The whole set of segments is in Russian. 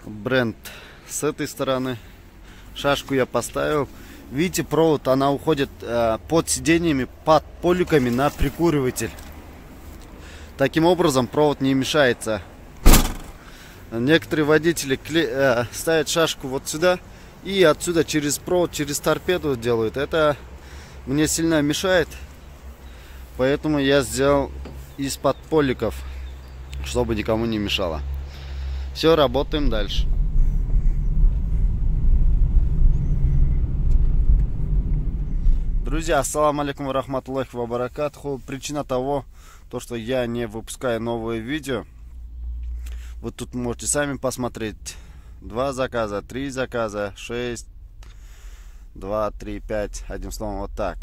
бренд с этой стороны. Шашку я поставил. Видите, провод, она уходит под сиденьями, под поликами на прикуриватель. Таким образом провод не мешается. Некоторые водители ставят шашку вот сюда и отсюда через провод, через торпеду делают. Это мне сильно мешает, поэтому я сделал из-под поликов, чтобы никому не мешало. Все, работаем дальше. Друзья, ассаламу алейкум ва рахматуллахи ва баракатуху. Причина того, что я не выпускаю новые видео. Вы тут можете сами посмотреть. 2 заказа, 3 заказа, 6, 2, 3, 5. Одним словом, вот так.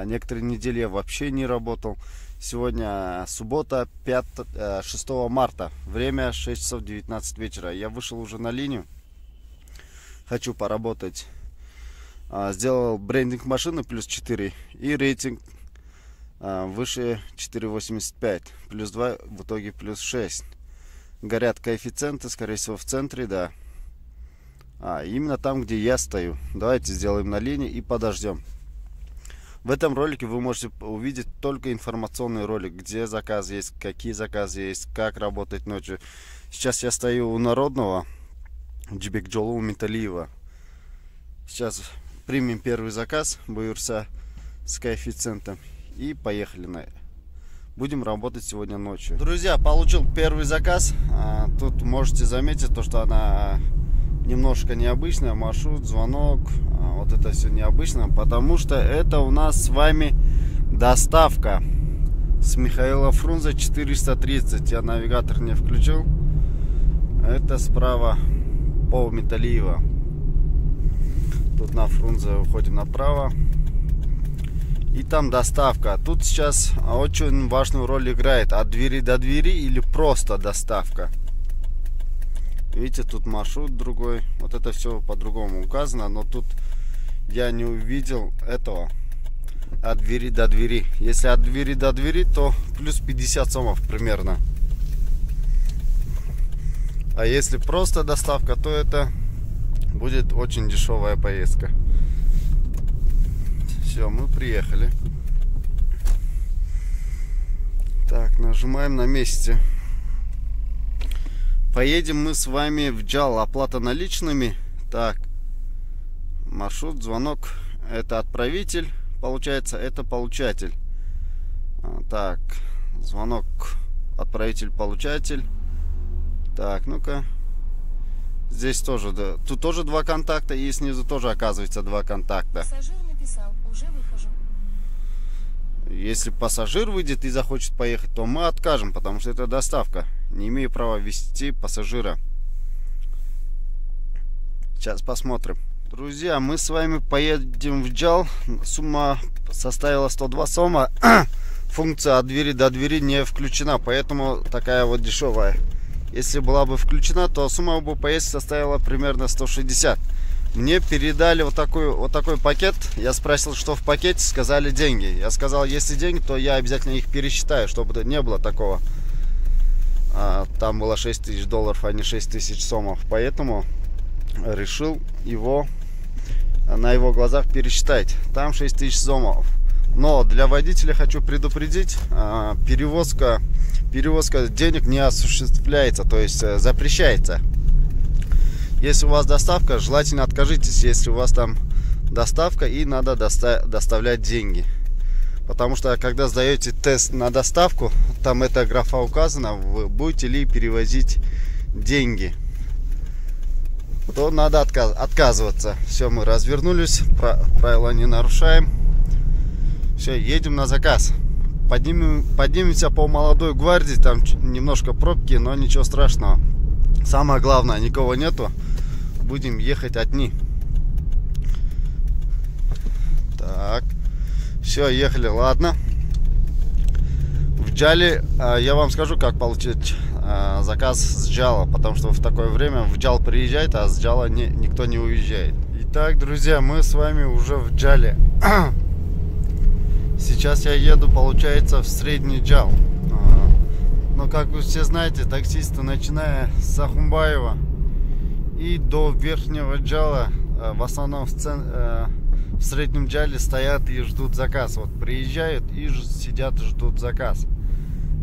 Некоторые недели я вообще не работал. Сегодня суббота, 6 марта. Время 6 часов 19 вечера. Я вышел уже на линию. Хочу поработать. Сделал брендинг машины плюс 4 и рейтинг выше 4,85. Плюс 2, в итоге плюс 6. Горят коэффициенты, скорее всего, в центре, да. Именно там, где я стою. Давайте сделаем на линии и подождем. В этом ролике вы можете увидеть только информационный ролик, где заказ есть, какие заказы есть, как работать ночью. Сейчас я стою у Народного, Джибекджолу Металиева. Сейчас примем первый заказ, Буюрса, с коэффициентом. И поехали на это. Будем работать сегодня ночью. Друзья, получил первый заказ. Тут можете заметить то, что она немножко необычная. Маршрут, звонок. Вот это все необычно, потому что это у нас с вами доставка с Михаила Фрунзе 430. Я навигатор не включил. Это справа по Металиева. Тут на Фрунзе уходим направо. И там доставка. Тут сейчас очень важную роль играет: от двери до двери или просто доставка. Видите, тут маршрут другой. Вот это все по-другому указано, но тут я не увидел этого. От двери до двери. Если от двери до двери, то плюс 50 сомов примерно. А если просто доставка, то это будет очень дешевая поездка. Все, мы приехали. Так, нажимаем на месте. Поедем мы с вами в Джал. Оплата наличными. Так, маршрут, звонок. Это отправитель, получается, это получатель. Так, звонок, отправитель, получатель. Так, ну-ка. Здесь тоже, да. Тут тоже 2 контакта, и снизу тоже оказывается 2 контакта. Пассажир написал, уже выхожу. Если пассажир выйдет и захочет поехать, то мы откажем, потому что это доставка. Не имею права везти пассажира. Сейчас посмотрим. Друзья, мы с вами поедем в Джал. Сумма составила 102 сома. Функция от двери до двери не включена, поэтому такая вот дешевая. Если была бы включена, то сумма бы поездки составила примерно 160. Мне передали вот такой пакет. Я спросил, что в пакете, сказали деньги. Я сказал, если деньги, то я обязательно их пересчитаю, чтобы не было такого. Там было $6000, а не 6000 сомов. Поэтому решил на его глазах пересчитать. Там 6000 сомов. Но для водителя хочу предупредить, перевозка денег не осуществляется, то есть запрещается. Если у вас доставка, желательно откажитесь, если у вас там доставка и надо доставлять деньги. Потому что когда сдаете тест на доставку, там эта графа указана, вы будете ли перевозить деньги, то надо отказываться. Все, мы развернулись, правила не нарушаем. Все, едем на заказ. Поднимемся по Молодой гвардии, там немножко пробки, но ничего страшного. Самое главное, никого нету. Будем ехать одни. Так, все, ехали, ладно. В Джале я вам скажу, как получить заказ с Джала, потому что в такое время в Джал приезжает, а с Джала никто не уезжает. Итак, друзья, мы с вами уже в Джале. Сейчас я еду, получается, в Средний Джал. Но, как вы все знаете, таксисты, начиная с Ахумбаева И до верхнего джала в основном в среднем джале стоят и ждут заказ. Вот приезжают и сидят, ждут заказ.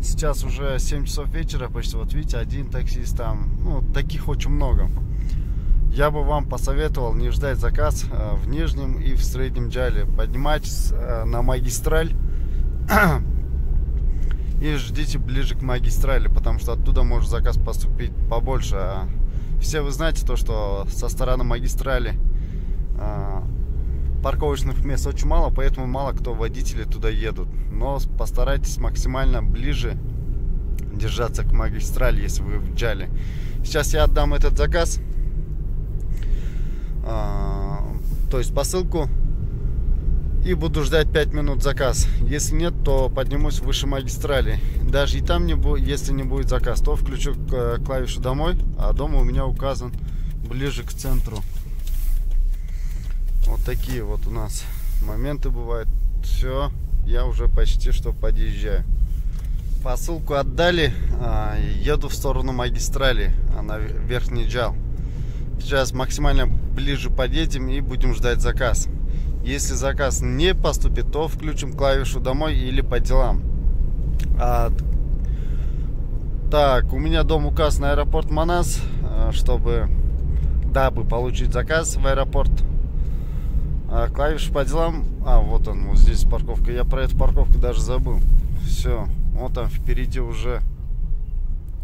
Сейчас уже 7 часов вечера почти. Вот видите, один таксист там. Ну, таких очень много. Я бы вам посоветовал не ждать заказ в нижнем и в среднем джале. Поднимайтесь на магистраль и ждите ближе к магистрали, потому что оттуда может заказ поступить побольше. Все вы знаете то, что со стороны магистрали парковочных мест очень мало, поэтому мало кто водители туда едут. Но постарайтесь максимально ближе держаться к магистрали, если вы в джале. Сейчас я отдам этот заказ, то есть посылку, и буду ждать 5 минут заказ. Если нет, то поднимусь выше магистрали. Даже и там, если не будет заказ, то включу клавишу «Домой», а дома у меня указан ближе к центру. Вот такие вот у нас моменты бывают. Все, я уже почти что подъезжаю. Посылку отдали, еду в сторону магистрали, на верхний джал. Сейчас максимально ближе подъедем и будем ждать заказ. Если заказ не поступит, то включим клавишу «Домой» или «По делам». Так, у меня дом указан на аэропорт Манас, дабы получить заказ в аэропорт. Клавишу «По делам». Вот он, вот здесь парковка. Я про эту парковку даже забыл. Все, вот там впереди уже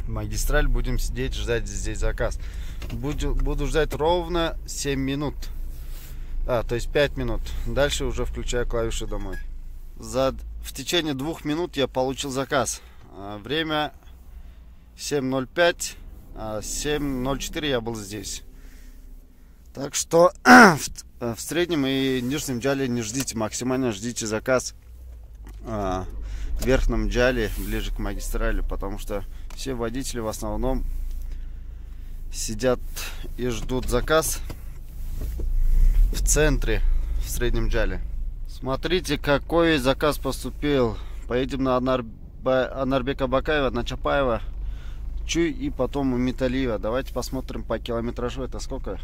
магистраль. Будем сидеть, ждать здесь заказ. Буду ждать ровно 7 минут. То есть 5 минут. Дальше уже включаю клавишу «Домой». В течение 2 минут я получил заказ. Время 7:05. 7:04 я был здесь. Так что в среднем и нижнем джале не ждите. Максимально ждите заказ в верхнем джале, ближе к магистрали. Потому что все водители в основном сидят и ждут заказ в центре, в среднем джале. Смотрите, какой заказ поступил. Поедем на Анарбека Бакаева, на Чапаева, Чуй и потом у Металиева. Давайте посмотрим по километражу. Это сколько?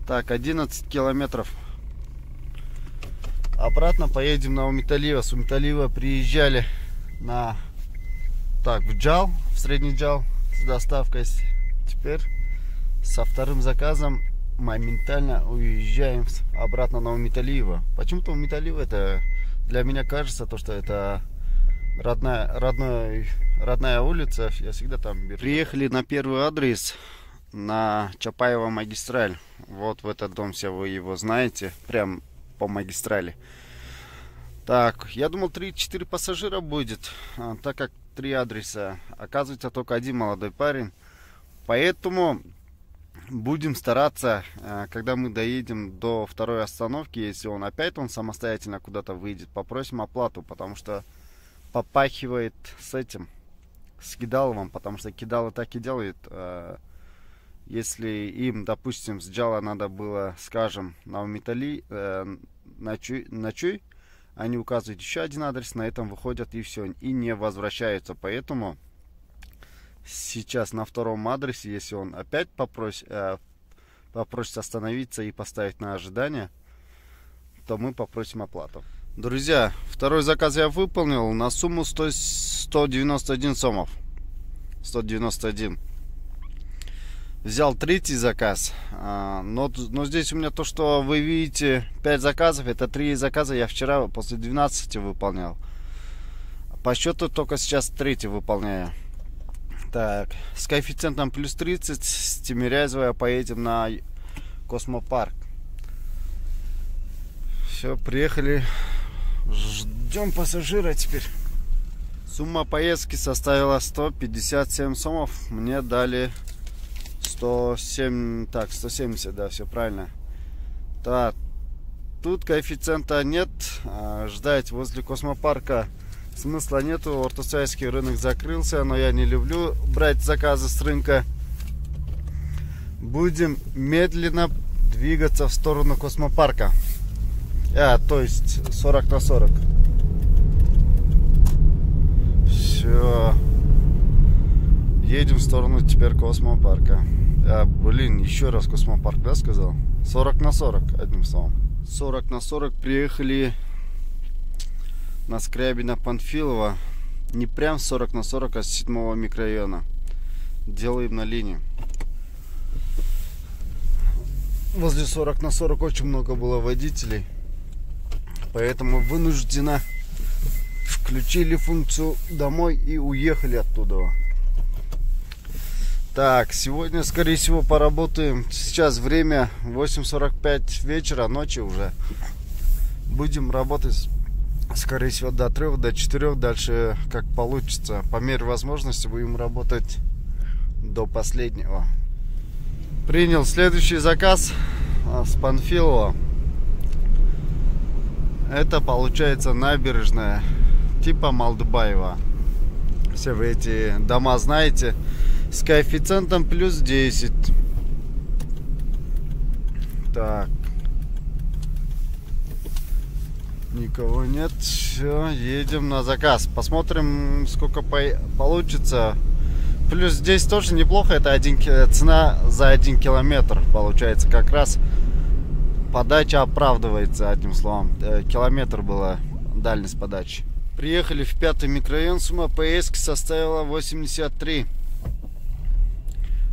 Так, 11 километров. Обратно поедем на Умиталиева. С Умиталиева приезжали в джал, в средний джал с доставкой. Теперь со вторым заказом моментально уезжаем обратно на Умиталиева. Почему-то Умиталиева, это для меня кажется, что это родная улица. Я всегда там беру. Приехали на первый адрес, на Чапаева магистраль. Вот в этот дом, все вы его знаете, прям по магистрали. Так, я думал 3-4 пассажира будет, так как 3 адреса. Оказывается, только один молодой парень. Поэтому будем стараться, когда мы доедем до второй остановки, если он самостоятельно куда-то выйдет, попросим оплату, потому что попахивает с Кидаловым, потому что Кидалы так и делают. Если им, допустим, с джала надо было, скажем, на Умитали, на Чуй, они указывают еще один адрес, на этом выходят и все, и не возвращаются. Поэтому сейчас на втором адресе, если он опять попросит остановиться и поставить на ожидание, то мы попросим оплату. Друзья, второй заказ я выполнил на сумму 191 сомов. 191. Взял третий заказ, но здесь у меня то, что вы видите, 5 заказов, это 3 заказа я вчера после 12 выполнял. По счету только сейчас 3 выполняю. Так, с коэффициентом плюс 30 с Тимирязева поедем на Космопарк. Все, приехали, ждем пассажира теперь. Сумма поездки составила 157 сомов, мне дали 170, да, все правильно. Так, тут коэффициента нет, ждать возле Космопарка смысла нету, Ортосайский рынок закрылся, но я не люблю брать заказы с рынка. Будем медленно двигаться в сторону Космопарка, то есть 40/40. Все. едем в сторону теперь космопарка. Блин, еще раз космопарк, да, сказал? 40 на 40, одним словом. 40 на 40 приехали на Скрябина Панфилова. Не прям 40 на 40, а с 7-го микрорайона. Делаем на линии. Возле 40 на 40 очень много было водителей. Поэтому вынужденно включили функцию домой и уехали оттуда. Так, сегодня, скорее всего, поработаем. Сейчас время 8:45 вечера, ночи уже. Будем работать, скорее всего, до 3, до 4. Дальше, как получится. По мере возможности будем работать до последнего. Принял следующий заказ с Панфилова. Это, получается, набережная типа Малдыбаева. Все вы эти дома знаете. С коэффициентом плюс 10. Так. Никого нет. Все, едем на заказ. Посмотрим, сколько получится. Плюс здесь тоже неплохо. Это цена за 1 километр. Получается, как раз подача оправдывается, одним словом. Километр была дальность подачи. Приехали в 5-й микрорайон. Сумма поездки составила 83.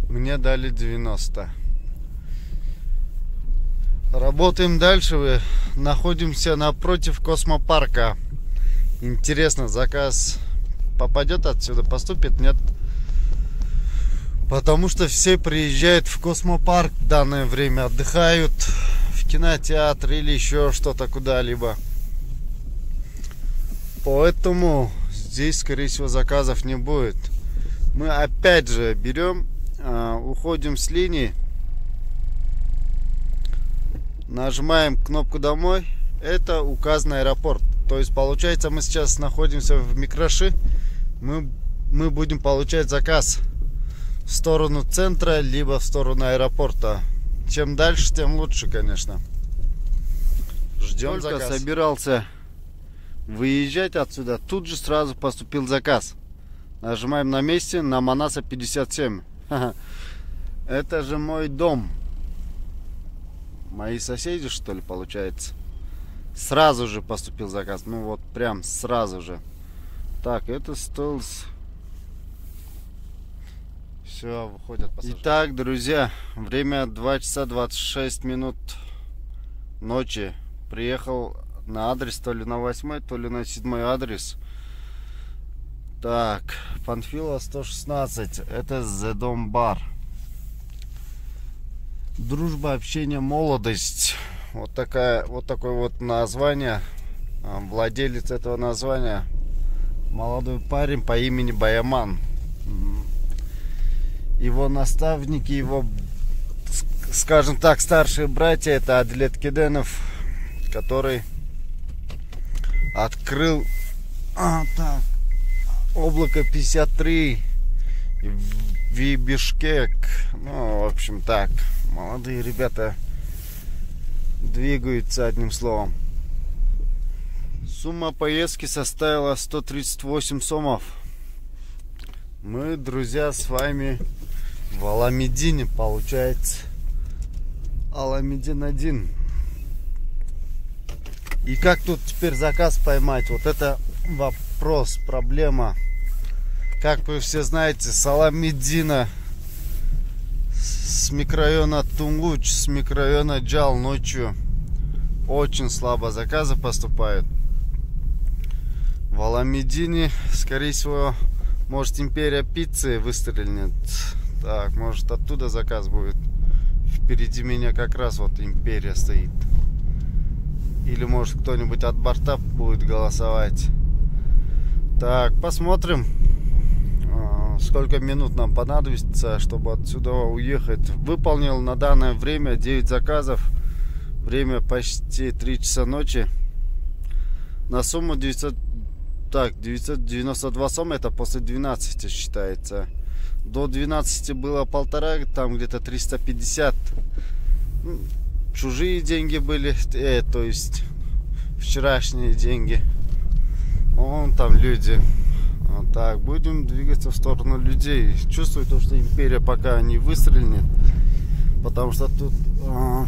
Мне дали 90. Работаем дальше. Находимся напротив космопарка. Интересно, заказ попадет отсюда, поступит? Нет. Потому что все приезжают в космопарк в данное время, отдыхают в кинотеатр или еще что-то куда-либо. Поэтому здесь, скорее всего, заказов не будет. Мы опять же берем, уходим с линии, нажимаем кнопку «Домой». Это указанный аэропорт. То есть, получается, мы сейчас находимся в Микраши. Мы будем получать заказ в сторону центра, либо в сторону аэропорта. Чем дальше, тем лучше, конечно. Ждем заказ. Собирался выезжать отсюда, тут же сразу поступил заказ. Нажимаем на месте, на Манаса 57. Это же мой дом. Мои соседи, что ли, получается. Сразу же поступил заказ. Ну вот, прям сразу же. Так, это Столс. Все, выходят пассажиры. Итак, друзья, время 2 часа 26 минут ночи. Приехал на адрес, то ли на 8, то ли на 7 адрес. Так, Панфилова 116. Это The Dom Bar. Дружба, общение, молодость. Вот такое вот название. Владелец этого названия молодой парень по имени Баяман. Его наставники, его, скажем так, старшие братья, это Адилет Кеденов, который открыл так, Облако 53 в Бишкек. Ну, в общем, так, молодые ребята двигаются, одним словом. Сумма поездки составила 138 сомов. Мы, друзья, с вами в Аламедине, получается. Аламедин 1. И как тут теперь заказ поймать? Вот это вопрос, проблема. Как вы все знаете, с Аламедина, с микрорайона Тунгуч, с микрорайона Джал ночью очень слабо заказы поступают. В Аламедине, скорее всего, может, Империя пиццы выстрелит. Так, может, оттуда заказ будет. Впереди меня как раз вот Империя стоит. Или может кто-нибудь от борта будет голосовать. Так, посмотрим, сколько минут нам понадобится, чтобы отсюда уехать. Выполнил на данное время 9 заказов. Время почти 3 часа ночи. На сумму 992 сомма, это после 12 считается. До 12 было 1,5, там где-то 350. Чужие деньги были, то есть вчерашние деньги. Вон там люди Вот так, будем двигаться в сторону людей. Чувствую то, что империя пока не выстрелит, потому что тут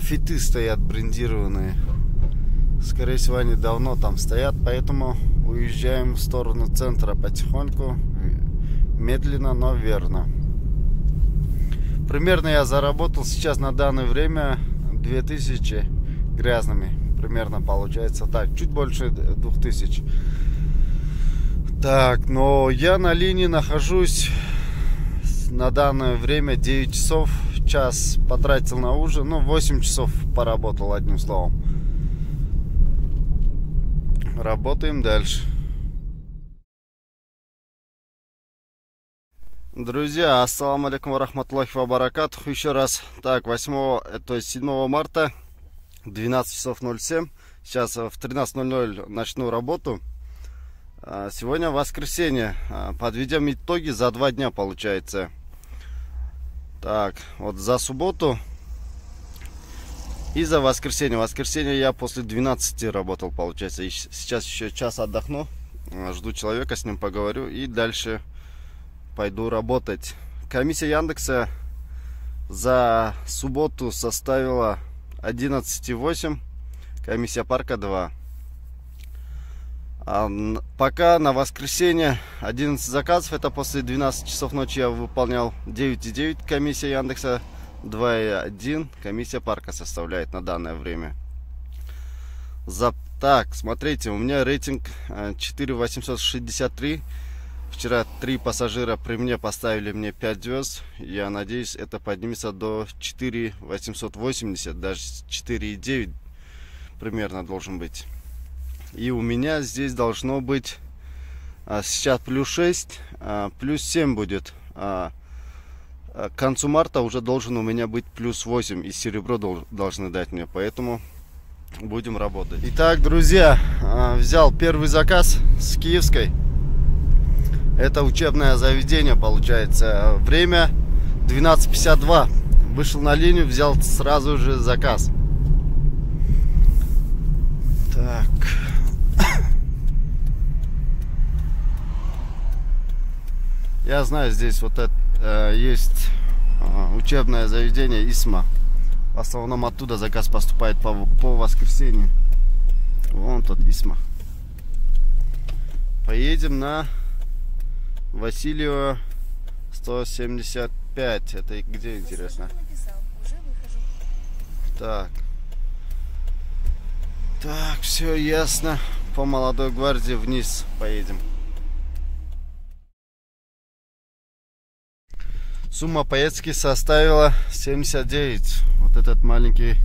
фиты стоят брендированные. Скорее всего, они давно там стоят, поэтому уезжаем в сторону центра потихоньку, медленно, но верно. Примерно я заработал сейчас на данное время 2000 грязными. Примерно получается так, чуть больше 2000. Так, но я на линии нахожусь на данное время 9 часов. Час потратил на ужин, 8 часов поработал, одним словом. Работаем дальше. Друзья, ассаламу алейкум ва рахматуллахи ва баракатуху. Еще раз. Так, 7 марта, 12 часов 07. Сейчас в 13:00 начну работу. Сегодня воскресенье. Подведем итоги за 2 дня, получается. Так, вот за субботу и за воскресенье. Воскресенье я после 12 работал, получается. И сейчас еще час отдохну. Жду человека, с ним поговорю. И дальше пойду работать. Комиссия Яндекса за субботу составила 11,8. Комиссия парка 2. Пока на воскресенье 11 заказов. Это после 12 часов ночи я выполнял 9,9 комиссия Яндекса. 2,1 комиссия парка составляет на данное время. Так, смотрите, у меня рейтинг 4,863. Вчера 3 пассажира при мне поставили мне 5 звезд. Я надеюсь, это поднимется до 4,880, даже 4,9 примерно должен быть. И у меня здесь должно быть сейчас плюс 6, плюс 7 будет. К концу марта уже должен у меня быть плюс 8. И серебро должны дать мне. Поэтому будем работать. Итак, друзья, взял первый заказ с Киевской. Это учебное заведение, получается. Время 12:52. Вышел на линию, взял сразу же заказ. Так. Я знаю, здесь вот это есть учебное заведение ИСМА. В основном оттуда заказ поступает по воскресенью. Вон тот ИСМА. Поедем на Васильева 175. Это где, интересно? Так. Так, все ясно. По Молодой гвардии вниз поедем. Сумма поездки составила 79. Вот этот маленький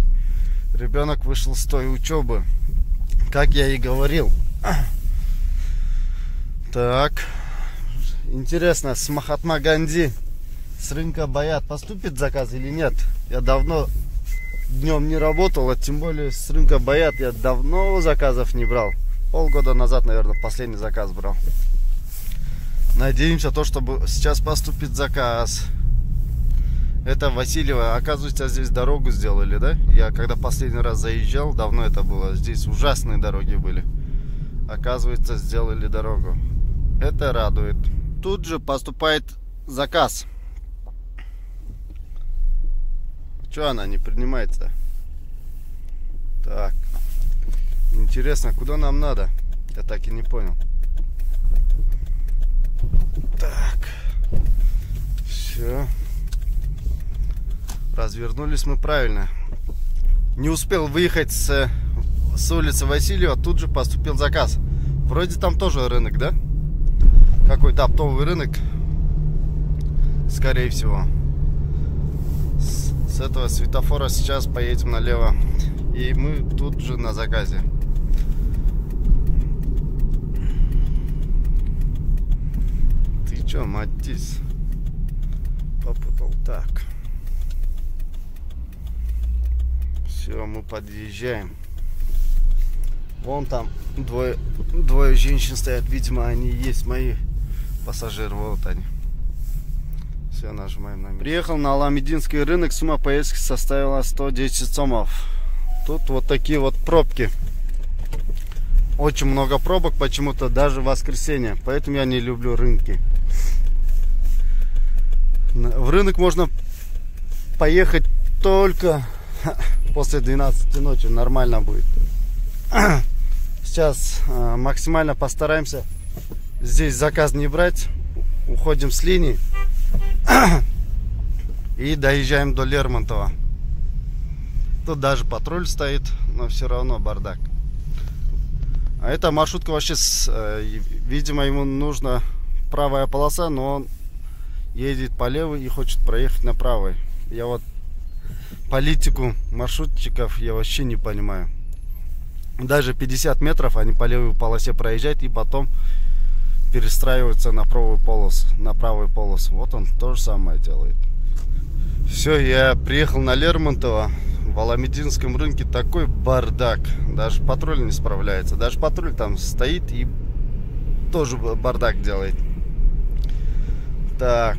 ребенок вышел с той учебы, как я и говорил. Так. Интересно, с Махатма Ганди, с рынка Баят поступит заказ или нет? Я давно днем не работал, а тем более с рынка Баят я давно заказов не брал. Полгода назад, наверное, последний заказ брал. Надеемся, чтобы сейчас поступит заказ. Это Васильева. Оказывается, здесь дорогу сделали, да? Я когда последний раз заезжал, давно это было. Здесь ужасные дороги были. Оказывается, сделали дорогу. Это радует. Тут же поступает заказ. Чего она не принимается? Так. Интересно, куда нам надо? Я так и не понял. Так. Все. Развернулись мы правильно. Не успел выехать с улицы Васильева, тут же поступил заказ. Вроде там тоже рынок, да? Какой-то оптовый рынок. Скорее всего. С этого светофора сейчас поедем налево. И мы тут же на заказе. Ты чё, Матис? Попутал. Так. Все, мы подъезжаем. Вон там двое женщин стоят. Видимо, они есть мои пассажиры. Вот они. Все, нажимаем на место. Приехал на Аламединский рынок. Сумма поездки составила 110 сомов. Тут вот такие вот пробки. очень много пробок почему-то, даже в воскресенье. Поэтому я не люблю рынки. В рынок можно поехать только после 12 ночи. Нормально будет. Сейчас максимально постараемся здесь заказ не брать. Уходим с линии. И доезжаем до Лермонтова. Тут даже патруль стоит, но все равно бардак. А эта маршрутка вообще, видимо, ему нужна правая полоса, но он едет по левой и хочет проехать на правой. Я вот политику маршрутчиков я вообще не понимаю. Даже 50 метров они по левой полосе проезжают и потом перестраиваются на правую полосу. Вот он то же самое делает. Все, я приехал на Лермонтово. В Аламединском рынке такой бардак. Даже патруль не справляется. Даже патруль там стоит и тоже бардак делает. Так,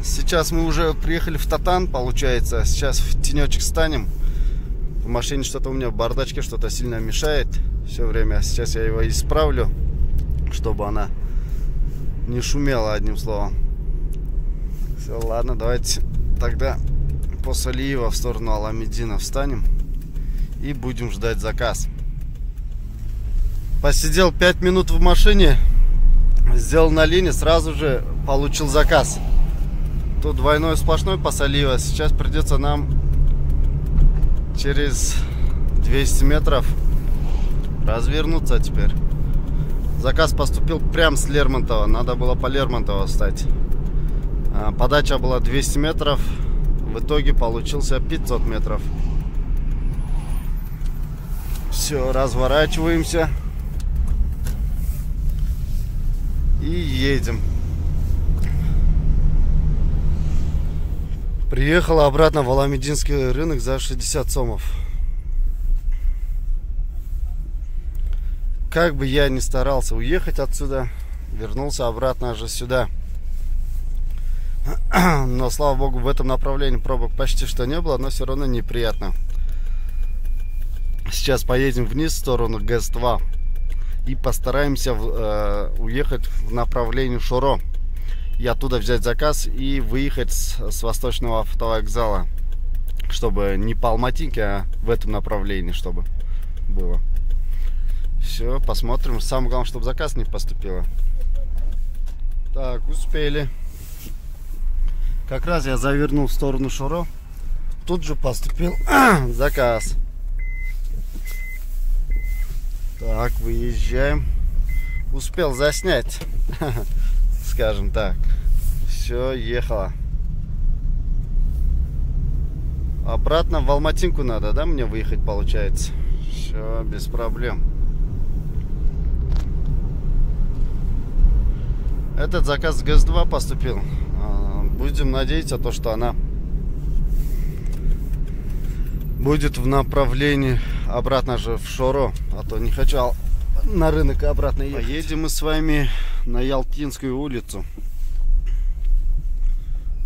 сейчас мы уже приехали в Татан, получается. Сейчас в тенечек станем. В машине что-то у меня в бардачке что-то сильно мешает все время. Сейчас я его исправлю, чтобы она не шумела, одним словом. Все, ладно, давайте тогда после Алиева в сторону Аламедина встанем и будем ждать заказ. Посидел 5 минут в машине, сделал на линии, сразу же получил заказ. Тут двойной сплошной по Алиева. Сейчас придется нам через 200 метров развернуться теперь. Заказ поступил прямо с Лермонтова. Надо было по Лермонтово встать. Подача была 200 метров. В итоге получился 500 метров. Все, разворачиваемся. И едем. Приехал обратно в Аламединский рынок за 60 сомов. Как бы я ни старался уехать отсюда, вернулся обратно же сюда. Но, слава богу, в этом направлении пробок почти что не было, но все равно неприятно. Сейчас поедем вниз в сторону ГЭС-2 и постараемся уехать в направлении Шоро. И оттуда взять заказ и выехать с восточного автовокзала, чтобы не по Алматинке, а в этом направлении, чтобы было. Все, посмотрим. Самое главное, чтобы заказ не поступило. Так, успели. Как раз я завернул в сторону Шоро. Тут же поступил заказ. Так, выезжаем. Успел заснять, скажем так. Все, ехала. Обратно в Алматинку надо, да, мне выехать, получается? Все, без проблем. Этот заказ с ГЭС-2 поступил. Будем надеяться, то, что она будет в направлении обратно же в Шоро. А то не хочу на рынок обратно ехать. Поедем мы с вами на Ялтинскую улицу.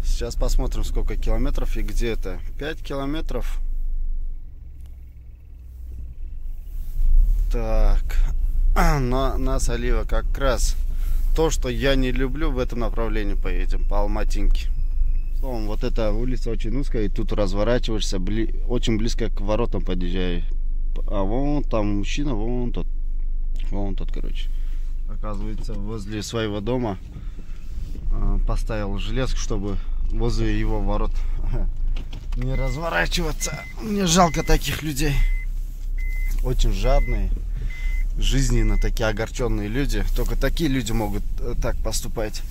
Сейчас посмотрим, сколько километров и где это. 5 километров. Так. На Алиева как раз то, что я не люблю, в этом направлении поедем, по Алматинке. Словом, вот эта улица очень узкая, и тут разворачиваешься, очень близко к воротам подъезжаешь. А вон там мужчина, вон тот, короче. Оказывается, возле своего дома поставил железку, чтобы возле его ворот не разворачиваться. Мне жалко таких людей. Очень жадные, жизненно такие огорченные люди. Только такие люди могут так поступать.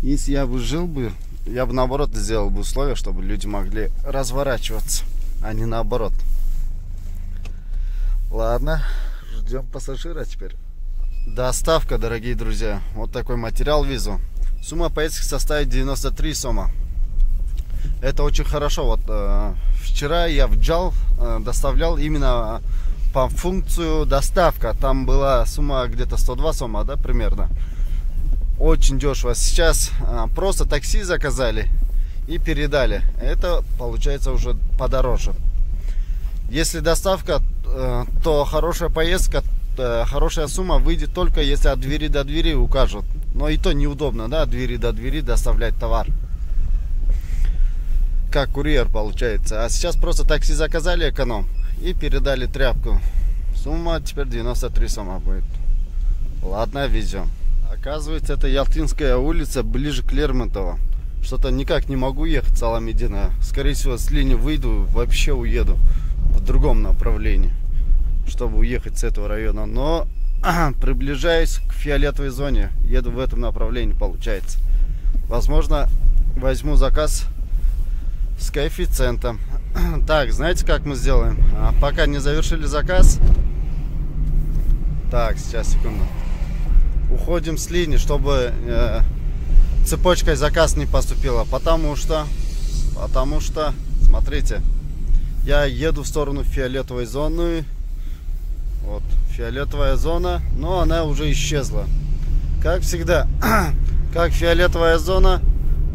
Если я бы жил бы, я бы наоборот сделал бы условия, чтобы люди могли разворачиваться, а не наоборот. Ладно, ждем пассажира теперь. Доставка, дорогие друзья. Вот такой материал везу. Сумма поездки составит 93 сома. Это очень хорошо. Вот вчера я в Джал доставлял именно по функцию доставка. Там была сумма где-то 102 сома, да, примерно. Очень дешево. Сейчас просто такси заказали и передали. Это получается уже подороже. Если доставка, то хорошая поездка хорошая сумма выйдет только если от двери до двери укажут. Но и то неудобно, да, от двери до двери доставлять товар. Как курьер получается. А сейчас просто такси заказали эконом и передали тряпку. Сумма теперь 93 сома будет. Ладно, везем. Оказывается, это Ялтинская улица, ближе к Лермонтово. Что-то никак не могу ехать в Саламедино. Скорее всего, с линии выйду, вообще уеду в другом направлении, чтобы уехать с этого района. Но приближаюсь к фиолетовой зоне. Еду в этом направлении, получается. Возможно, возьму заказ с коэффициентом. Так, знаете, как мы сделаем? Пока не завершили заказ. Так, сейчас, секунду. Уходим с линии, чтобы цепочкой заказ не поступила. Потому что, смотрите, я еду в сторону фиолетовой зоны. Вот, фиолетовая зона, но она уже исчезла. Как всегда, как фиолетовая зона,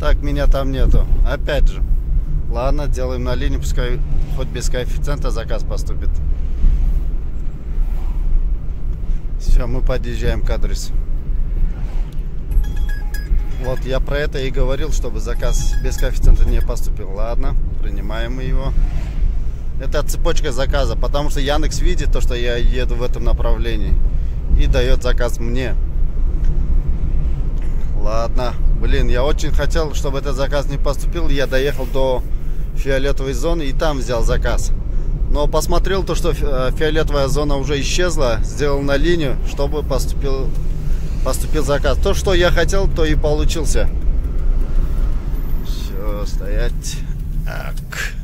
так меня там нету. Опять же. Ладно, делаем на линии, пускай хоть без коэффициента заказ поступит. Все, мы подъезжаем к адресу. Вот, я про это и говорил, чтобы заказ без коэффициента не поступил. Ладно, принимаем мы его. Это цепочка заказа, потому что Яндекс видит то, что я еду в этом направлении, и дает заказ мне. Ладно, блин, я очень хотел, чтобы этот заказ не поступил. Я доехал до фиолетовой зоны и там взял заказ. Но посмотрел то, что фиолетовая зона уже исчезла, сделал на линию, чтобы поступил заказ. То, что я хотел, то и получился. Все, стоять. Так.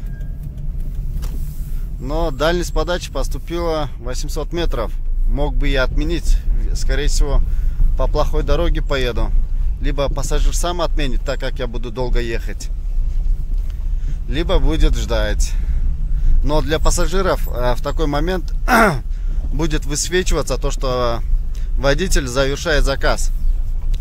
Но дальность подачи поступила 800 метров. Мог бы я отменить. Скорее всего, по плохой дороге поеду. Либо пассажир сам отменит, так как я буду долго ехать. Либо будет ждать. Но для пассажиров в такой момент будет высвечиваться то, что водитель завершает заказ.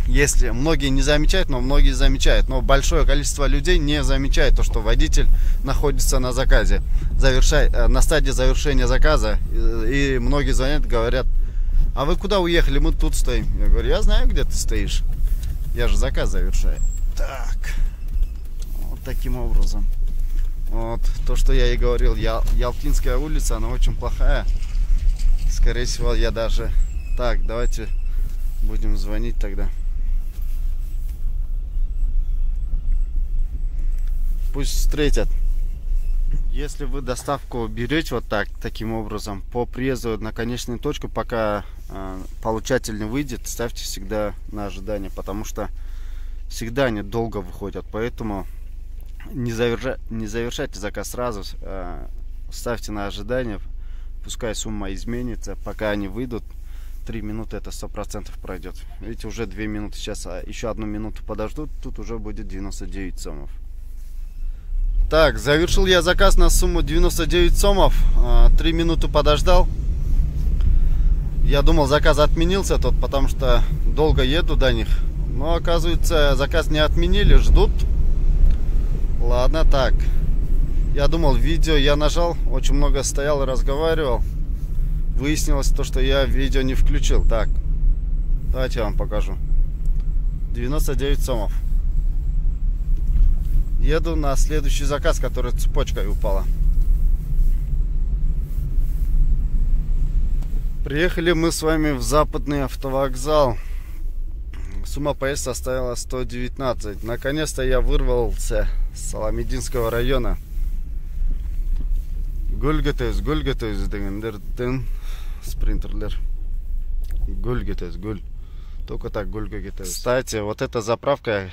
Если многие не замечают, но многие замечают. Но большое количество людей не замечает то, что водитель находится на заказе, на стадии завершения заказа. И многие звонят, говорят: а вы куда уехали? Мы тут стоим. Я говорю: я знаю, где ты стоишь. Я же заказ завершаю. Так. Вот таким образом. Вот то, что я и говорил. Ялтинская улица, она очень плохая. Скорее всего, я даже... Так, давайте будем звонить тогда. Пусть встретят. Если вы доставку берете вот таким образом, по приезду на конечную точку, пока получатель не выйдет, ставьте всегда на ожидание, потому что всегда они долго выходят. Поэтому не завершайте заказ сразу, ставьте на ожидание, пускай сумма изменится, пока они выйдут. 3 минуты это 100% пройдет. Видите, уже 2 минуты. Сейчас еще 1 минуту подождут, тут уже будет 99 сомов. Так, завершил я заказ на сумму 99 сомов. 3 минуты подождал. Я думал, заказ отменился тот, потому что долго еду до них. Но оказывается, заказ не отменили, ждут. Ладно, так. Я думал, видео я нажал, очень много стоял и разговаривал. Выяснилось то, что я видео не включил. Так, давайте я вам покажу. 99 сомов. Еду на следующий заказ, который цепочкой упала. Приехали мы с вами в Западный автовокзал. Сумма поездки составила 119. Наконец-то я вырвался с Саламединского района. Гуль дегендерден спринтерлер. Гуль. Только так гуль. Кстати, вот эта заправка,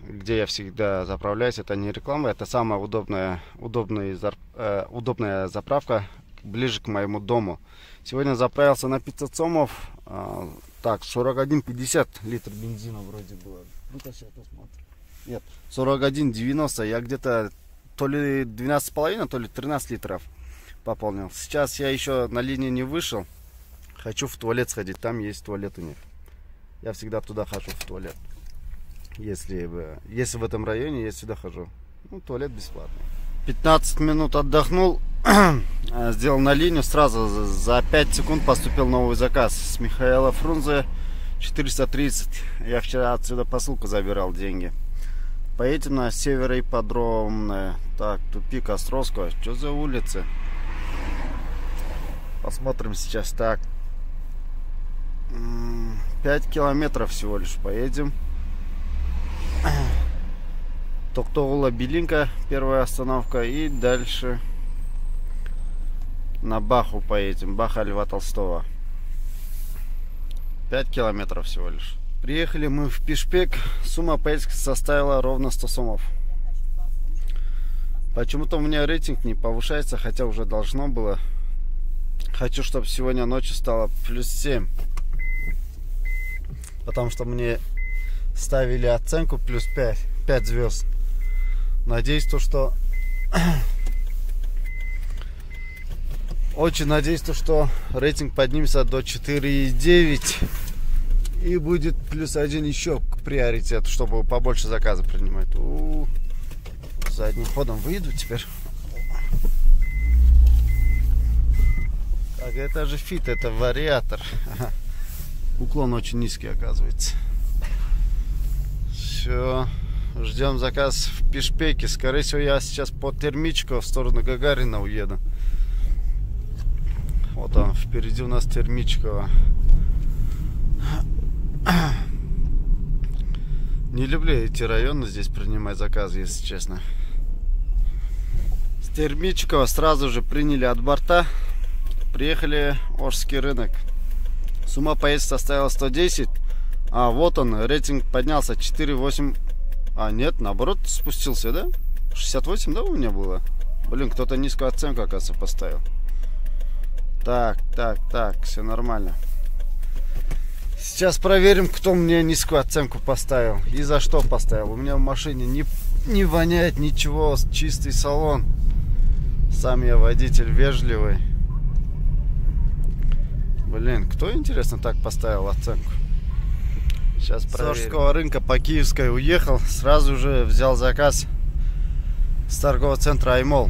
где я всегда заправляюсь, это не реклама, это самая удобная заправка ближе к моему дому. Сегодня заправился на 500 сомов. Так, 41,50 литр бензина вроде было. Ну-ка, сейчас посмотрим. Нет, 41,90. Я где-то то ли 12,5, то ли 13 литров пополнил. Сейчас я еще на линии не вышел. Хочу в туалет сходить. Там есть туалет у них. Я всегда туда хожу, в туалет. Если в этом районе, я сюда хожу. Ну, туалет бесплатный. 15 минут отдохнул. сделал на линию, сразу за 5 секунд поступил новый заказ с Михаила Фрунзе 430. Я вчера отсюда посылку забирал, деньги. Поедем на североипподромное. Так, тупик Островского. Что за улицы? Посмотрим сейчас. Так, 5 километров всего лишь поедем. Токтогула-Белинка, первая остановка. И дальше на Баху поедем. Баха Льва Толстого. 5 километров всего лишь. Приехали мы в Пишпек. Сумма поездки составила ровно 100 сомов. Почему-то у меня рейтинг не повышается, хотя уже должно было. Хочу, чтобы сегодня ночью стало +7. Потому что мне ставили оценку +5. 5 звезд. Надеюсь, что... Очень надеюсь, что рейтинг поднимется до 4,9. И будет +1 еще к приоритету, чтобы побольше заказов принимать. Задним ходом выйду теперь. Так, это же фит, это вариатор. Уклон очень низкий, оказывается. Все. Ждем заказ в Пишпеке. Скорее всего, я сейчас по термичку в сторону Гагарина уеду. Вот он, впереди у нас Термичково. Не люблю эти районы здесь принимать заказы, если честно. С Термичково сразу же приняли от борта. Приехали Ожский рынок. Сумма поездки составила 110. А вот он, рейтинг поднялся 4,8. А нет, наоборот спустился, да? 68, да, у меня было? Блин, кто-то низкую оценку, оказывается, поставил. Так, все нормально. Сейчас проверим, кто мне низкую оценку поставил и за что поставил. У меня в машине не воняет ничего, чистый салон. Сам я водитель вежливый. Блин, кто, интересно, так поставил оценку? Сейчас проверим. С Ожского рынка по Киевской уехал. Сразу же взял заказ с торгового центра Аймол.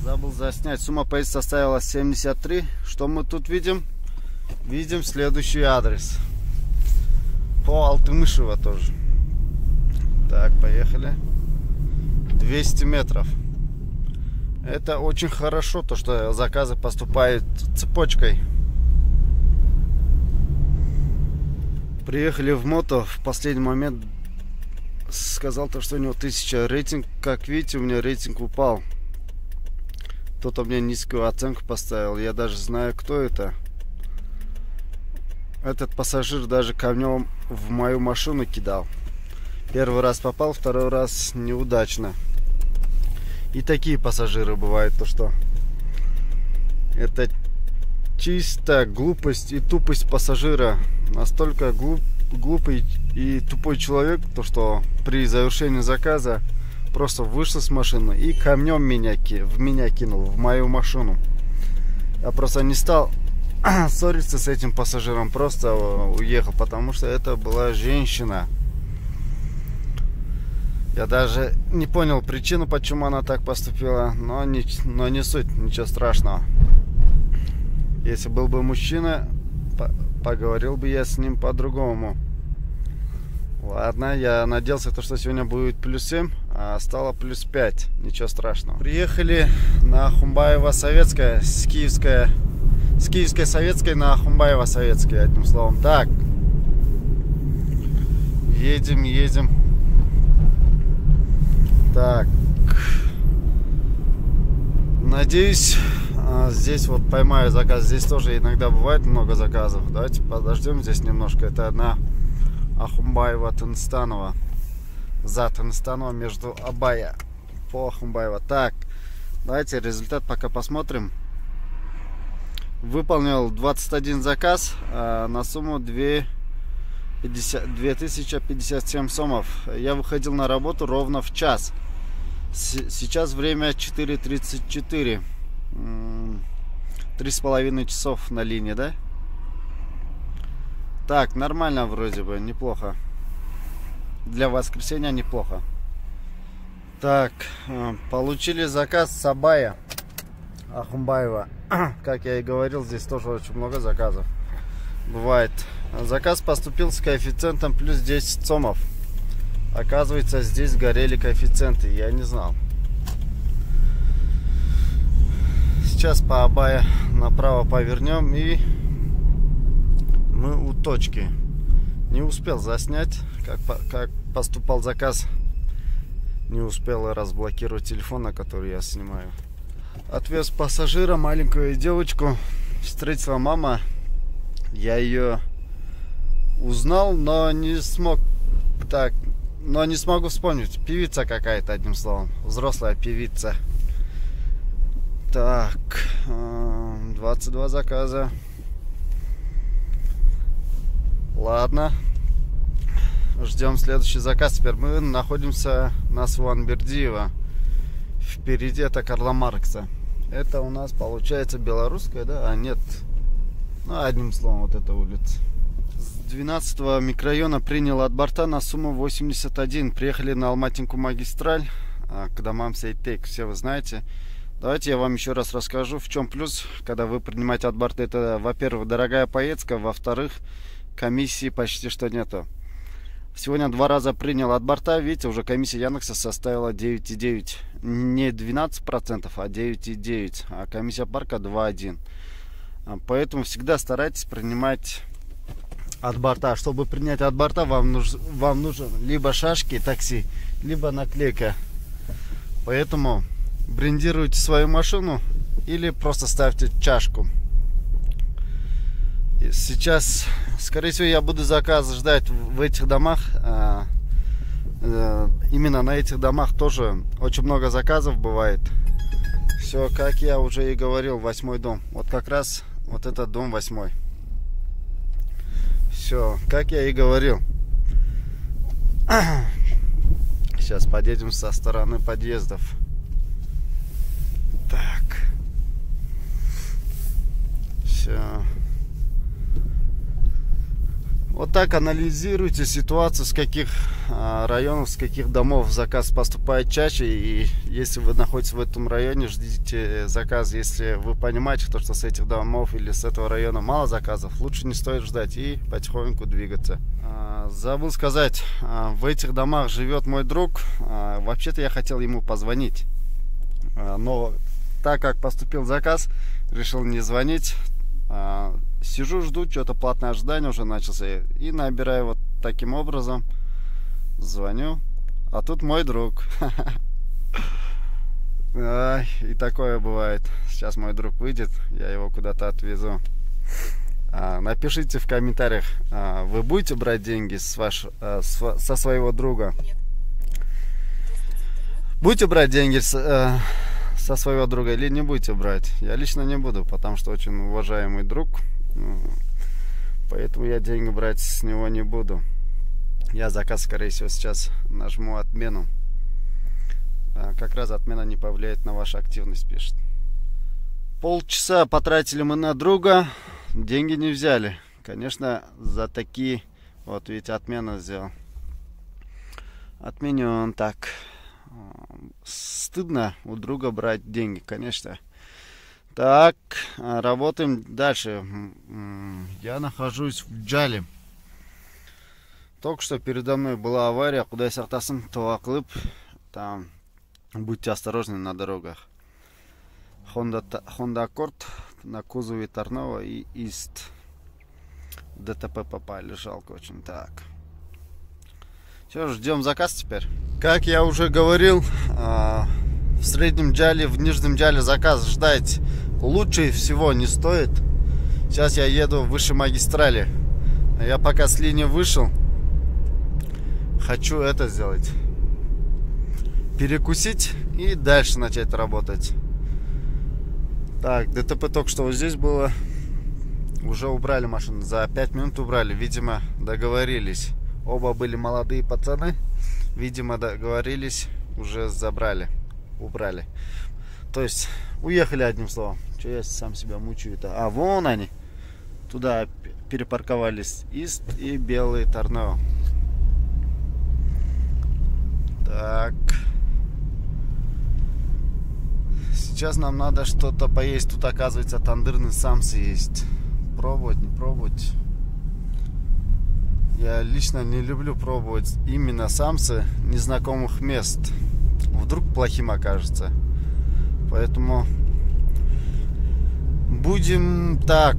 Забыл заснять. Сумма поездки составила 73. Что мы тут видим? Видим следующий адрес. По Алтымышево тоже. Так, поехали. 200 метров. Это очень хорошо, то что заказы поступают цепочкой. Приехали в Мото. В последний момент сказал то, что у него 1000 рейтинг. Как видите, у меня рейтинг упал. Кто-то мне низкую оценку поставил. Я даже знаю, кто это. Этот пассажир даже камнем в мою машину кидал. Первый раз попал, второй раз неудачно. И такие пассажиры бывают, то что это чисто глупость и тупость пассажира. Настолько глупый и тупой человек, то что при завершении заказа просто вышел с машины и камнем в меня кинул, в мою машину. Я просто не стал ссориться с этим пассажиром, просто уехал, потому что это была женщина. Я даже не понял причину, почему она так поступила, но не суть, ничего страшного. Если был бы мужчина, поговорил бы я с ним по-другому. Ладно, я надеялся, что сегодня будет +7, а стало +5. Ничего страшного. Приехали на Хумбаево-Советская, с Киевской Советской на Хумбаево-Советская, одним словом. Так, едем. Так, надеюсь, здесь вот поймаю заказ. Здесь тоже иногда бывает много заказов. Давайте подождем здесь немножко. Это одна Ахумбаева-Тынстанова. За Тынстанова между Абая по Ахумбаева. Так, давайте результат пока посмотрим. Выполнил 21 заказ на сумму 2057 сомов. Я выходил на работу ровно в час. Сейчас время 4:34. 3,5 часов на линии, да? Так, нормально вроде бы, неплохо. Для воскресенья неплохо. Так, получили заказ с Абая Ахумбаева. Как я и говорил, здесь тоже очень много заказов бывает. Заказ поступил с коэффициентом плюс 10 цомов. Оказывается, здесь горели коэффициенты, я не знал. Сейчас по Абая направо повернем, и мы у точки. Не успел заснять, как поступал заказ. Не успел разблокировать телефон, на который я снимаю. Отвез пассажира, маленькую девочку. Встретила мама. Я ее узнал, но не смогу вспомнить. Певица какая-то, одним словом. Взрослая певица. Так, 22 заказа. Ладно. Ждем следующий заказ. Теперь мы находимся на Сванбердиева. Впереди это Карла Маркса. Это у нас получается белорусская, да? А нет. Ну, одним словом, вот эта улица. С 12-го микрорайона принял от борта на сумму 81. Приехали на Алматинку магистраль к домам Сейтек. Все вы знаете. Давайте я вам еще раз расскажу, в чем плюс, когда вы принимаете от борта. Это, во-первых, дорогая поездка. Во-вторых, комиссии почти что нету. Сегодня 2 раза принял от борта. Видите, уже комиссия Яндекса составила 9,9. Не 12%, а 9,9. А комиссия парка 2,1. Поэтому всегда старайтесь принимать от борта. Чтобы принять от борта, вам нужен либо шашки такси, либо наклейка. Поэтому брендируйте свою машину или просто ставьте чашку. Сейчас, скорее всего, я буду заказ ждать в этих домах. Именно на этих домах тоже очень много заказов бывает. Все, как я уже и говорил, 8-й дом. Вот как раз вот этот дом 8-й. Все, как я и говорил. Сейчас подъедем со стороны подъездов. Так. Все. Вот так анализируйте ситуацию, с каких районов, с каких домов заказ поступает чаще. И если вы находитесь в этом районе, ждите заказ. Если вы понимаете, что с этих домов или с этого района мало заказов, лучше не стоит ждать и потихоньку двигаться. Забыл сказать, в этих домах живет мой друг. Вообще-то я хотел ему позвонить. Но так как поступил заказ, решил не звонить. Сижу, жду, что-то платное ожидание уже начался. И набираю вот таким образом. Звоню. А тут мой друг. И такое бывает. Сейчас мой друг выйдет, я его куда-то отвезу. Напишите в комментариях, вы будете брать деньги со своего друга? Нет. Будете брать деньги со своего друга или не будете брать? Я лично не буду, потому что очень уважаемый друг. Поэтому я деньги брать с него не буду. Я заказ, скорее всего, сейчас нажму отмену. Как раз отмена не повлияет на вашу активность, пишет. Полчаса потратили мы на друга. Деньги не взяли. Конечно, за такие... Вот, видите, отмена сделал. Отменен. Так. Стыдно у друга брать деньги, конечно. Так, работаем дальше. Я нахожусь в Джале. Только что передо мной была авария. Куда сақтасын, тоғақлып. Там будьте осторожны на дорогах. Honda Accord на кузове Торнова и Ист. ДТП попали, жалко очень. Так. Все, ждем заказ теперь. Как я уже говорил, в среднем Джале, в нижнем Джале заказ ждать лучше всего не стоит. Сейчас я еду выше магистрали. Я пока с линии вышел. Хочу это сделать. Перекусить и дальше начать работать. Так, ДТП только что вот здесь было. Уже убрали машину. За 5 минут убрали. Видимо, договорились. Оба были молодые пацаны. Видимо, договорились. Уже забрали. Убрали. То есть, уехали одним словом. Что я сам себя мучаю-то? А, вон они. Туда перепарковались. Ист и белый Торнео. Так. Сейчас нам надо что-то поесть. Тут, оказывается, тандырные самсы есть. Пробовать, не пробовать. Я лично не люблю пробовать именно самсы незнакомых мест. Вдруг плохим окажется. Поэтому будем так.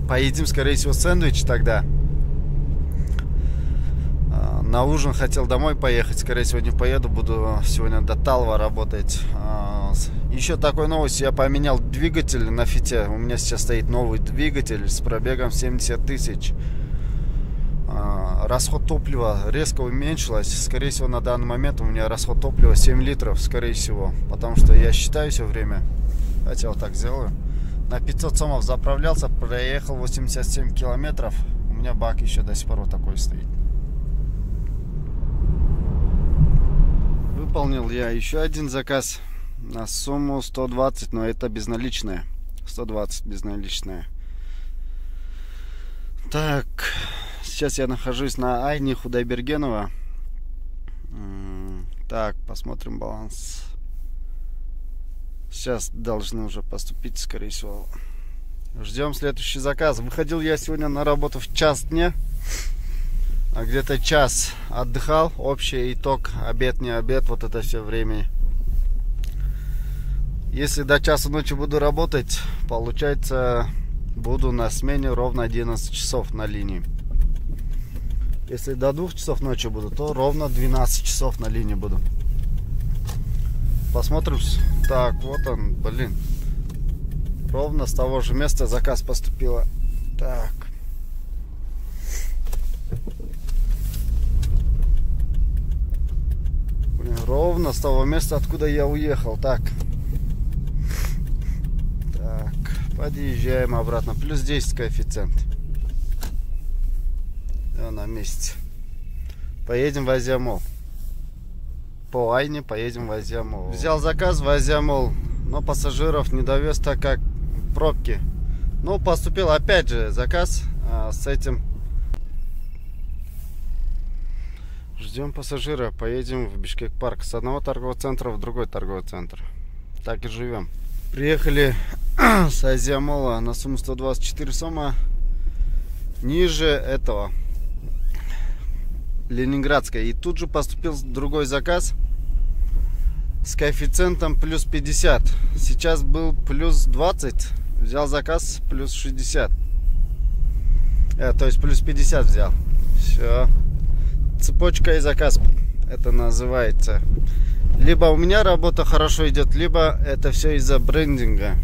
Поедим, скорее всего, сэндвич тогда. На ужин хотел домой поехать. Скорее всего, не поеду. Буду сегодня до Талва работать. Еще такой новость. Я поменял двигатель на фите. У меня сейчас стоит новый двигатель с пробегом 70 тысяч. Расход топлива резко уменьшилось. Скорее всего, на данный момент у меня расход топлива 7 литров. Скорее всего. Потому что я считаю все время. Давайте я вот так сделаю. На 500 сомов заправлялся. Проехал 87 километров. У меня бак еще до сих пор вот такой стоит. Выполнил я еще один заказ на сумму 120, но это безналичная. 120 безналичная. Так, сейчас я нахожусь на Айне Худайбергенова. Так, посмотрим баланс. Сейчас должны уже поступить, скорее всего. Ждем следующий заказ. Выходил я сегодня на работу в час дня. А где-то час отдыхал. Общий итог, обед, не обед, вот это все время. Если до часу ночи буду работать, получается, буду на смене ровно 11 часов на линии. Если до 2 часов ночи буду, то ровно 12 часов на линии буду. Посмотрим. Так, вот он, блин. Ровно с того же места заказ поступило. Так. Ровно с того места, откуда я уехал. Так, подъезжаем обратно. Плюс 10 коэффициент. Да, на месте. Поедем в Азиамол. По Айне поедем в Азиамол. Взял заказ в Азиамол, но пассажиров не довез, так как пробки. Ну, поступил опять же заказ с этим. Ждем пассажира, поедем в Бишкек-парк. С одного торгового центра в другой торговый центр. Так и живем. Приехали с Азиамола на сумму 124 сома. Ниже этого Ленинградская. И тут же поступил другой заказ с коэффициентом плюс 50. Сейчас был плюс 20. Взял заказ плюс 60. То есть плюс 50 взял. Все. Цепочка и заказ, это называется. Либо у меня работа хорошо идет, либо это все из-за брендинга.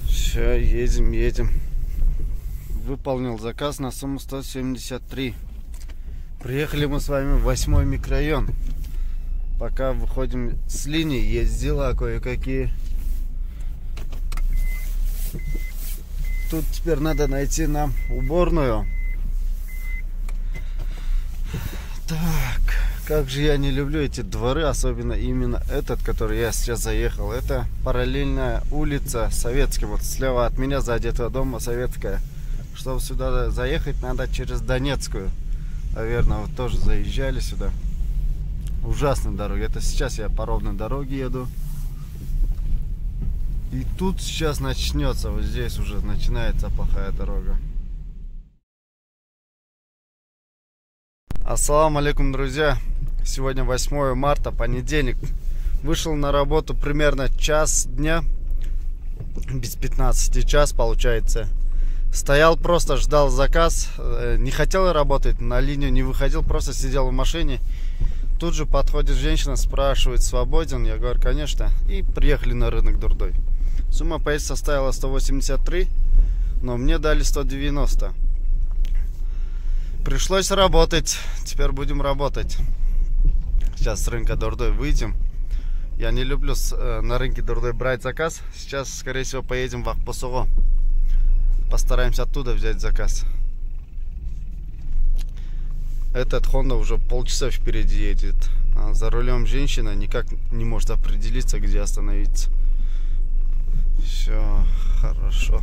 Все, едем. Выполнил заказ на сумму 173. Приехали мы с вами в 8-й микрорайон. Пока выходим с линии, есть дела кое-какие. Тут теперь надо найти нам уборную. Так, как же я не люблю эти дворы, особенно именно этот, который я сейчас заехал. Это параллельная улица Советская, вот слева от меня, сзади этого дома Советская. Чтобы сюда заехать, надо через Донецкую. Наверное, вы тоже заезжали сюда. Ужасная дорога. Это сейчас я по ровной дороге еду. И тут сейчас начнется, вот здесь уже начинается плохая дорога. Ассаламу алейкум, друзья. Сегодня 8 марта, понедельник. Вышел на работу примерно час дня. Без 15 час получается. Стоял просто, ждал заказ. Не хотел работать, на линию не выходил. Просто сидел в машине. Тут же подходит женщина, спрашивает, свободен. Я говорю, конечно. И приехали на рынок Дурдой. Сумма поездки составила 183. Но мне дали 190. Пришлось работать. Теперь будем работать. Сейчас с рынка Дурдой выйдем. Я не люблю на рынке Дурдой брать заказ. Сейчас, скорее всего, поедем в Ахпасуго. Постараемся оттуда взять заказ. Этот Honda уже полчаса впереди едет. А за рулем женщина никак не может определиться, где остановиться. Все хорошо.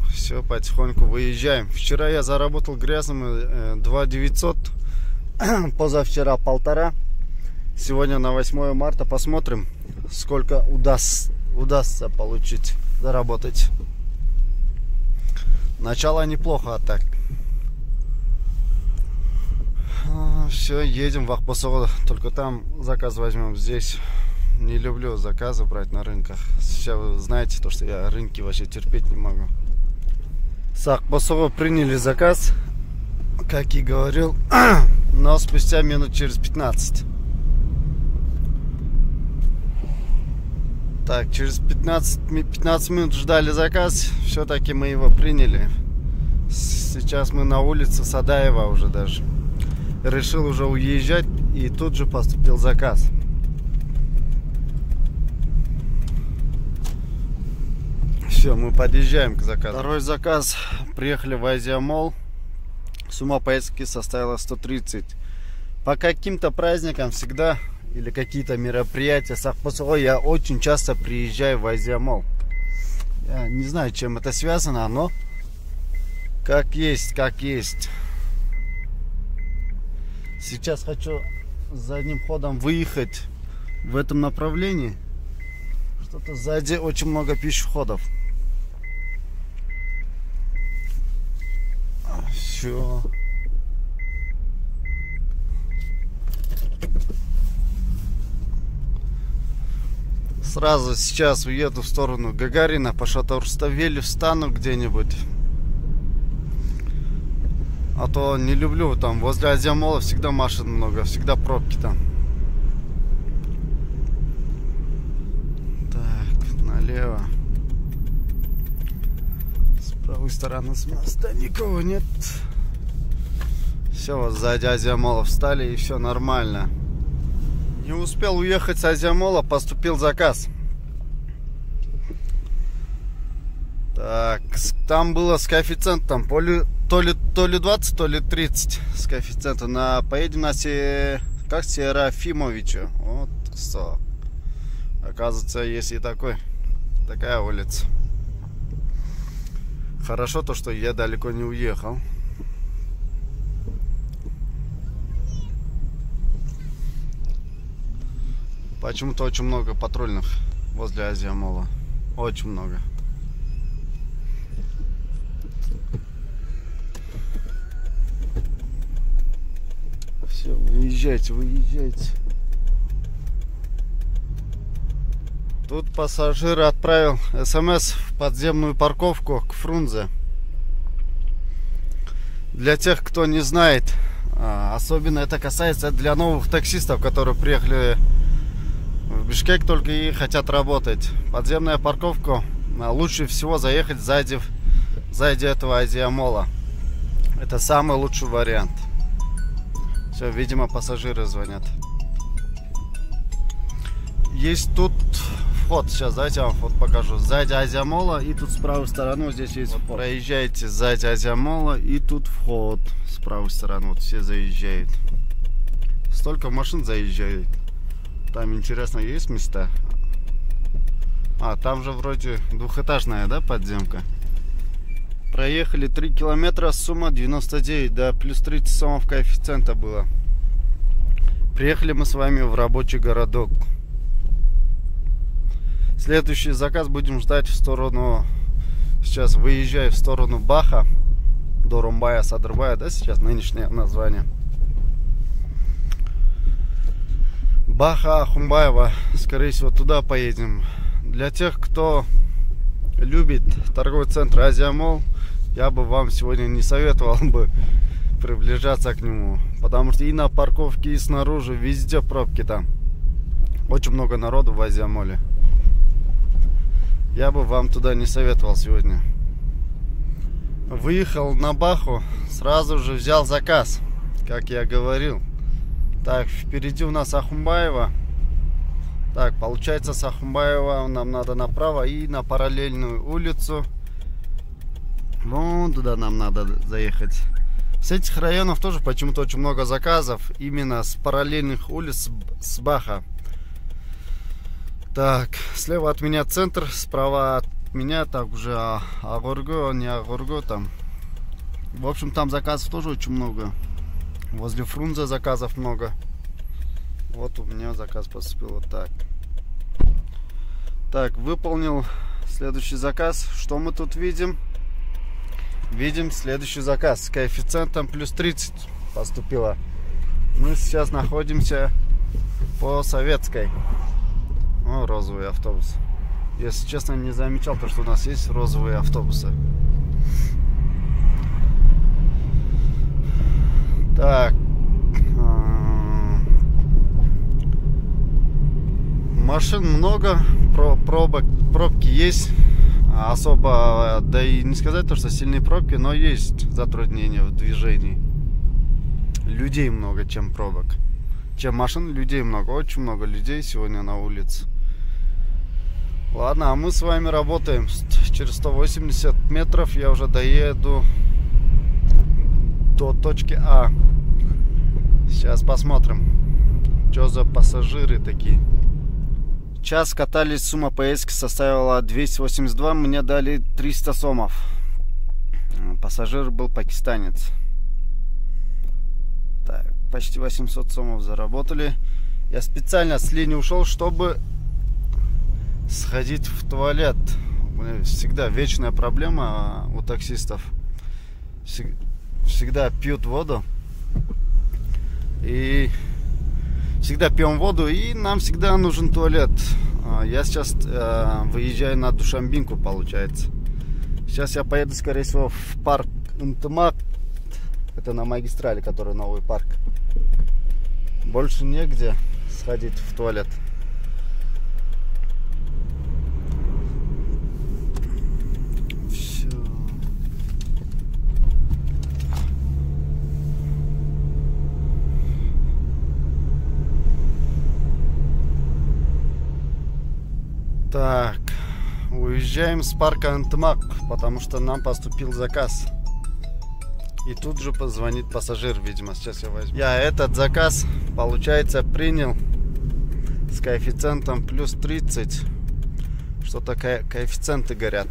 Все, потихоньку выезжаем. Вчера я заработал грязным 2900. Позавчера 1500. Сегодня на 8 марта посмотрим, сколько удастся получить, заработать. Начало неплохо, а так. Все, едем в Ахбасово. Только там заказ возьмем. Здесь не люблю заказы брать на рынках. Сейчас вы знаете, то, что я рынки вообще терпеть не могу. С Ахбасово приняли заказ, как и говорил, но спустя минут через 15. Так, через 15 минут ждали заказ. Все-таки мы его приняли. Сейчас мы на улице Садаева уже даже. Решил уже уезжать, и тут же поступил заказ. Все, мы подъезжаем к заказу. Второй заказ. Приехали в Азиамол. Сумма поездки составила 130. По каким-то праздникам всегда или какие-то мероприятия с Ахбасово я очень часто приезжаю в Азиамол. Я не знаю, чем это связано, но как есть, как есть. Сейчас хочу задним ходом выехать в этом направлении. Что-то сзади очень много пешеходов. Все. Сразу сейчас уеду в сторону Гагарина, по Шато-Руставели встану где-нибудь. А то не люблю, там возле Азиамола всегда машин много, всегда пробки там. Так, налево. С правой стороны с моста никого нет. Все, вот сзади Азиамола встали, и все нормально. Не успел уехать с Азиамола, поступил заказ. Так, там было с коэффициентом то ли 20, то ли 30 с коэффициентом. Поедем на Серафимовича. Вот что. Оказывается, есть и такая улица. Хорошо то, что я далеко не уехал. Почему-то очень много патрульных возле Азиамола. Очень много. Все, выезжайте, выезжайте. Тут пассажир отправил СМС в подземную парковку к Фрунзе. Для тех, кто не знает, особенно это касается для новых таксистов, которые приехали в Бишкек только и хотят работать. Подземная парковка, лучше всего заехать сзади этого Азиамола. Это самый лучший вариант. Все, видимо, пассажиры звонят. Есть тут вход. Сейчас давайте я вам вход покажу. Сзади Азиамола, и тут с правой стороны вот здесь есть вход. Проезжаете сзади Азиамола, и тут вход с правой стороны. Вот все заезжают. Столько машин заезжает. Там, интересно, есть места? Там же вроде двухэтажная, да, подземка? Проехали 3 километра, сумма 99, да, плюс 30 сомов коэффициента было. Приехали мы с вами в рабочий городок. Следующий заказ будем ждать в сторону... Сейчас выезжаю в сторону Баха. Доромбая, Садырбая, да, сейчас нынешнее название. Баха, Ахумбаева, скорее всего, туда поедем. Для тех, кто любит торговый центр Азиамол, я бы вам сегодня не советовал бы приближаться к нему. Потому что и на парковке, и снаружи, везде пробки там. Очень много народу в Азиамоле. Я бы вам туда не советовал сегодня. Выехал на Баху, сразу же взял заказ, как я говорил. Так, впереди у нас Ахумбаева. Так, получается, с Ахумбаева нам надо направо и на параллельную улицу. Вон туда нам надо заехать. С этих районов тоже почему-то очень много заказов. Именно с параллельных улиц с Баха. Так, слева от меня центр, справа от меня так уже Агорго, не Агорго там. В общем, там заказов тоже очень много. Возле Фрунзе заказов много. Вот у меня заказ поступил вот так. Так, выполнил следующий заказ. Что мы тут видим? Видим следующий заказ с коэффициентом плюс 30 поступило. Мы сейчас находимся по Советской. О, розовый автобус. Если честно, не замечал, то, что у нас есть розовые автобусы. Так. Машин много, пробки есть. Особо, да и не сказать то, что сильные пробки, но есть затруднения в движении. Людей много, чем пробок. Чем машин, людей много. Очень много людей сегодня на улице. Ладно, а мы с вами работаем. Через 180 метров я уже доеду до точки А. Сейчас посмотрим, что за пассажиры такие. Час катались, сумма поездки составила 282, мне дали 300 сомов. Пассажир был пакистанец. Так, почти 800 сомов заработали. Я специально с линии ушел, чтобы сходить в туалет. Всегда вечная проблема у таксистов. Всегда пьют воду. И всегда пьем воду, и нам всегда нужен туалет. Я сейчас выезжаю на Душанбинку, получается. Сейчас я поеду, скорее всего, в парк Интымак. Это на магистрали, который новый парк. Больше негде сходить в туалет. Все. Так, уезжаем с парка Антымак, потому что нам поступил заказ. И тут же позвонит пассажир, видимо, сейчас я возьму. Я этот заказ, получается, принял с коэффициентом плюс 30. Что-то коэффициенты горят.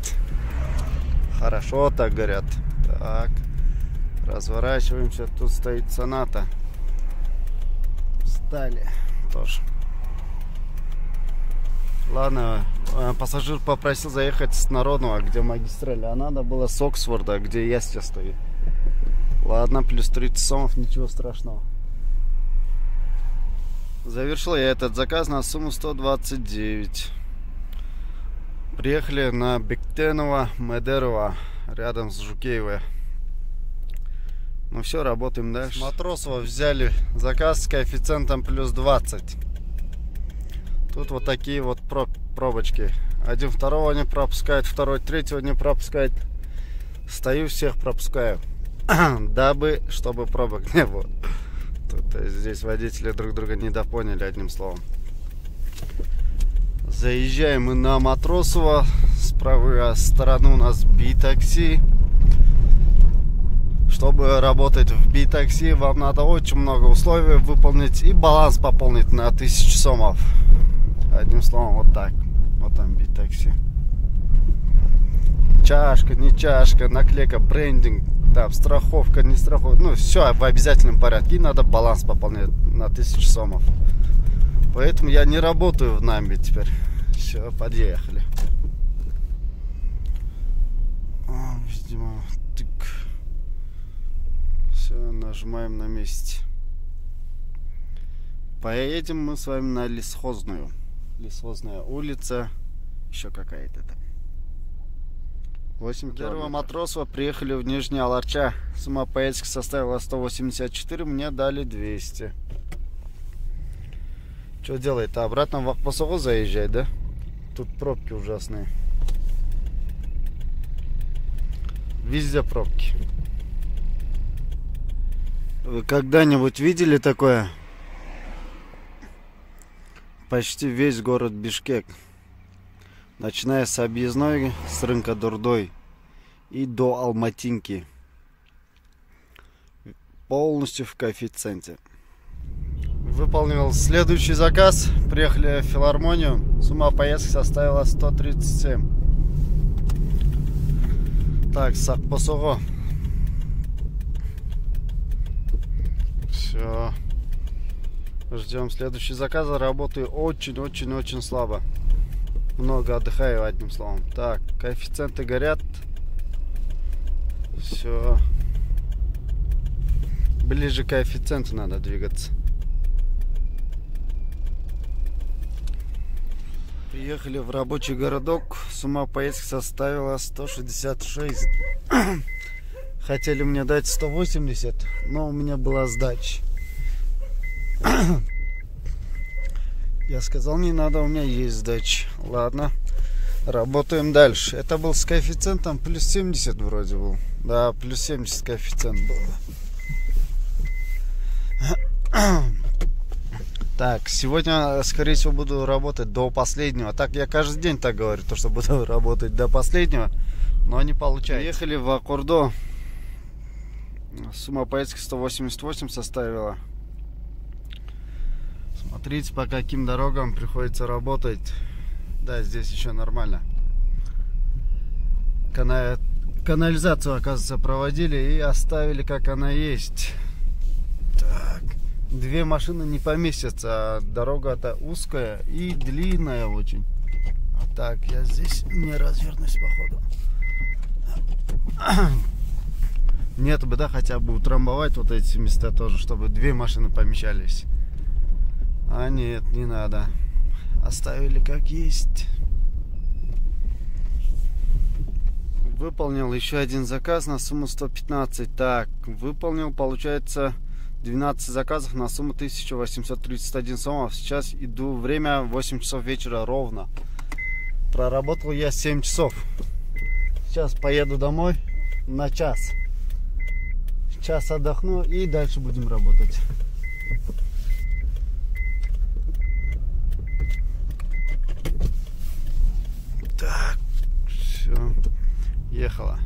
Хорошо так горят. Так, разворачиваемся, тут стоит Соната. Встали тоже. Ладно, пассажир попросил заехать с Народного, где магистраль, а надо было с Оксфорда, где я сейчас стою. Ладно, плюс 30 сомов, ничего страшного. Завершил я этот заказ на сумму 129. Приехали на Бектенова, Медерова, рядом с Жукеевой. Ну все, работаем дальше. С Матросова взяли заказ с коэффициентом плюс 20. Тут вот такие вот пробочки. Один второго не пропускает, второй третьего не пропускает. Стою, всех пропускаю. Дабы, чтобы пробок не было. Тут, здесь водители друг друга недопоняли, одним словом. Заезжаем мы на Матросова. С правой стороны у нас Би-такси. Чтобы работать в Би-такси, вам надо очень много условий выполнить и баланс пополнить на 1000 сомов. Одним словом, вот так. Вот там Би-такси. Чашка, не чашка, наклейка, брендинг, там страховка, не страховка. Ну, все в обязательном порядке. И надо баланс пополнять на 1000 сомов. Поэтому я не работаю в Намби теперь. Все, подъехали. О, видимо, тык. Все, нажимаем на месте. Поедем мы с вами на Лесхозную. Лесхозная улица. Еще какая-то там. 8 километров. Матросова приехали в Нижний Аларча. Сумма поездки составила 184, мне дали 200. Что делает? Обратно в Акбасово заезжать, да? Тут пробки ужасные. Везде пробки. Вы когда-нибудь видели такое? Почти весь город Бишкек, начиная с объездной, с рынка Дурдой и до Алматинки, полностью в коэффициенте. Выполнил следующий заказ. Приехали в филармонию. Сумма поездки составила 137. Так, Сакпасого. Все. Ждем следующий заказ. Работаю очень слабо. Много отдыхаю, одним словом. Так, коэффициенты горят. Все. Ближе к коэффициенту надо двигаться. Приехали в рабочий городок. Сумма поездки составила 166. Хотели мне дать 180, но у меня была сдача. Я сказал, не надо, у меня есть сдача. Ладно, работаем дальше. Это был с коэффициентом плюс 70 вроде был. Да, плюс 70 коэффициент был. Так, сегодня, скорее всего, буду работать до последнего. Так, я каждый день так говорю, то, что буду работать до последнего, но не получается. Ехали в Аккордо. Сумма поездки 188 составила. Смотрите, по каким дорогам приходится работать. Да, здесь еще нормально. Канализацию, оказывается, проводили и оставили, как она есть. Так, две машины не поместятся, а дорога-то узкая и длинная очень. А так, я здесь не развернусь, походу. Нет бы, да, хотя бы утрамбовать вот эти места тоже, чтобы две машины помещались. А нет, не надо. Оставили как есть. Выполнил еще один заказ на сумму 115. Так, выполнил, получается, 12 заказов на сумму 1831 сомов. Сейчас иду, время 8 часов вечера ровно. Проработал я 7 часов. Сейчас поеду домой на час. Час отдохну и дальше будем работать. Так, все, ехала.